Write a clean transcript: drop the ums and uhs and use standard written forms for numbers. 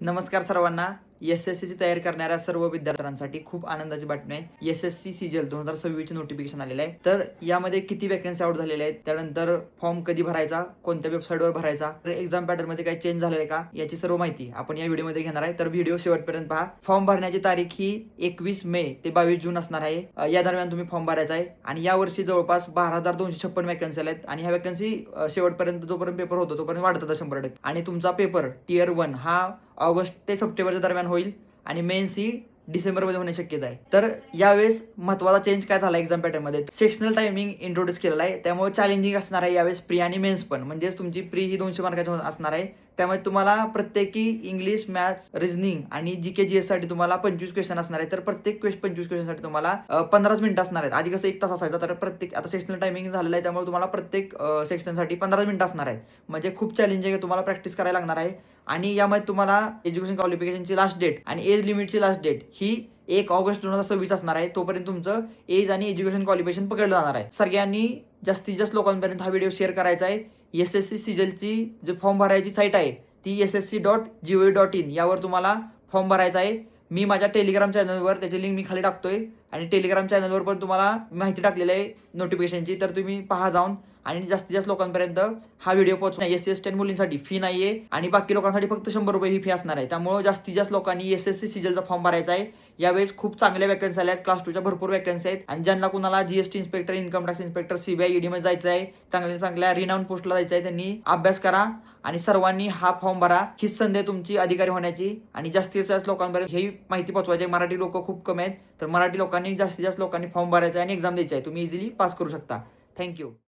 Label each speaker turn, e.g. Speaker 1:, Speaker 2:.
Speaker 1: नमस्कार सर्वांना. एस-एस-सीची तयारी करणाऱ्या सर्व विद्यार्थ्यांसाठी खूप आनंदाची बातमी आहे. एस-एस-सी सीजीएल 2026 ची नोटिफिकेशन आलेलं आहे. तर यामध्ये किती वॅकन्सी आउट झालेल्या आहेत, त्यानंतर फॉर्म कधी भरायचा, कोणत्या वेबसाईटवर भरायचा, तर एक्झाम पॅटर्न मध्ये काही चेंज झालेलं आहे का, याची सर्व माहिती आपण या व्हिडिओमध्ये घेणार आहे. तर व्हिडिओ शेवटपर्यंत पहा. फॉर्म भरण्याची तारीख ही 21 मे ते 22 जून असणार आहे. या दरम्यान तुम्ही फॉर्म भरायचा आहे. आणि यावर्षी जवळपास 12,256 वॅकन्सी आल्या आणि ह्या वॅकन्सी शेवटपर्यंत जोपर्यंत पेपर होतो तोपर्यंत वाढतात 100%. आणि तुमचा पेपर टियर 1 हा ऑगस्ट ते सप्टेंबरच्या दरम्यान होईल आणि मेन्स ही डिसेंबरमध्ये होण्याची शक्यता आहे. तर यावेळेस महत्त्वाचा चेंज काय झाला एक्झाम पॅटर्न मध्ये, सेक्शनल टायमिंग इंट्रोड्यूस केलेला आहे. त्यामुळे चॅलेंजिंग असणार आहे यावेळेस प्री आणि मेन्स पण. म्हणजेच तुमची प्री ही 200 मार्काची असणार आहे. त्यामुळे तुम्हाला प्रत्येकी इंग्लिश, मॅथ्स, रिझनिंग आणि जीके जीएस साठी तुम्हाला 25 क्वेश्चन असणार आहे. तर प्रत्येक 25 क्वेश्चन साठी तुम्हाला 15 मिनिटं असणार आहेत. आधी कसं 1 तास असायचा, तर प्रत्येक आता सेक्शनल टायमिंग झालेलं आहे. त्यामुळे तुम्हाला प्रत्येक सेक्शनसाठी 15 मिनिटं असणार आहेत. म्हणजे खूप चॅलेंजिंग आहे, तुम्हाला प्रॅक्टिस करायला लागणार आहे. आणि यामध्ये तुम्हाला एज्युकेशन क्वालिफिकेशनची लास्ट डेट आणि एज लिमिटची लास्ट डेट ही 1 ऑगस्ट 2026 असणार आहे. तोपर्यंत तुमचं एज आणि एज्युकेशन क्वालिफिकेशन पकडलं जाणार आहे. सगळ्यांनी जास्तीत जास्त लोकांपर्यंत हा व्हिडिओ शेअर करायचा आहे. एस-एस-सी सीजीएलची जे फॉर्म भरायची साईट आहे ती ssc.gov.in यावर तुम्हाला फॉर्म भरायचा आहे. मी माझ्या टेलिग्राम चॅनलवर त्याची लिंक मी खाली टाकतोय आणि टेलिग्राम चॅनलवर पण तुम्हाला माहिती टाकलेली आहे नोटिफिकेशनची, तर तुम्ही पहा जाऊन आणि जास्तीत जास्त लोकांपर्यंत हा व्हिडिओ पोहोचवा. एस-सी-एस-टी मुलींसाठी फी नाहीये आणि बाकी लोकांसाठी फक्त 100 रुपये ही फी असणार आहे. त्यामुळे जास्तीत जास्त लोकांनी एस-एस-सी सीजीएलचा फॉर्म भरायचा आहे. यावेळेस खूप चांगल्या वॅकन्सी आल्या आहेत. क्लास 2च्या भरपूर वॅकन्सी आहेत आणि ज्यांना कुणाला GST inspector, income tax inspector, CBI, ED मध्ये जायचं आहे, चांगल्या चांगल्या रिनाऊन पोस्टला जायचं आहे, त्यांनी अभ्यास करा आणि सर्वांनी हा फॉर्म भरा. हीच संधी आहे तुमची अधिकारी होण्याची आणि जास्तीत जास्त लोकांपर्यंत ही माहिती पोहोचवायची. मराठी लोक खूप कमी आहेत, तर मराठी लोकांनी जास्तीत जास्त लोकांनी फॉर्म भरायचा आहे आणि एक्झाम द्यायची आहे. तुम्ही इझिली पास करू शकता. थँक्यू.